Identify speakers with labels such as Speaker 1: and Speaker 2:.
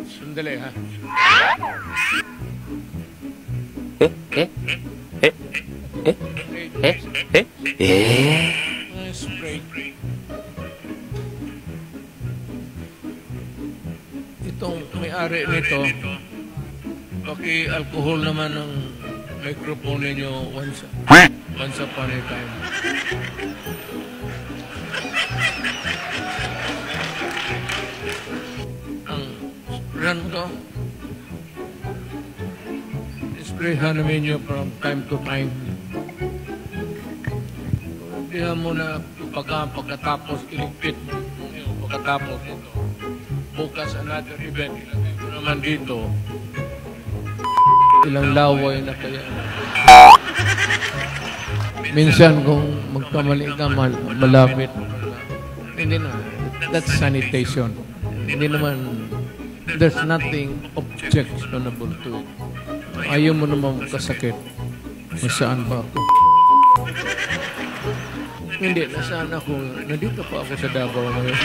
Speaker 1: Sandali, ha? Spray. Itong may-ari nito, paki-alcohol naman ng microphone ninyo once upon a time. Ang run ko, sprayhan namin nyo from time to time. Diyan mo na pagkatapos iligpit mo pagkatapos ito. Bukas another event. Ilagay mo naman dito. Ilang laway na kaya. Minsan kung magkamali ka malapit. Hindi na. That's sanitation. Hindi naman, there's nothing objectionable to it. Ayaw mo naman kasakit. Masaan ba ako? Hindi, nasaan ako? Nandito pa ako sa Davao ngayon.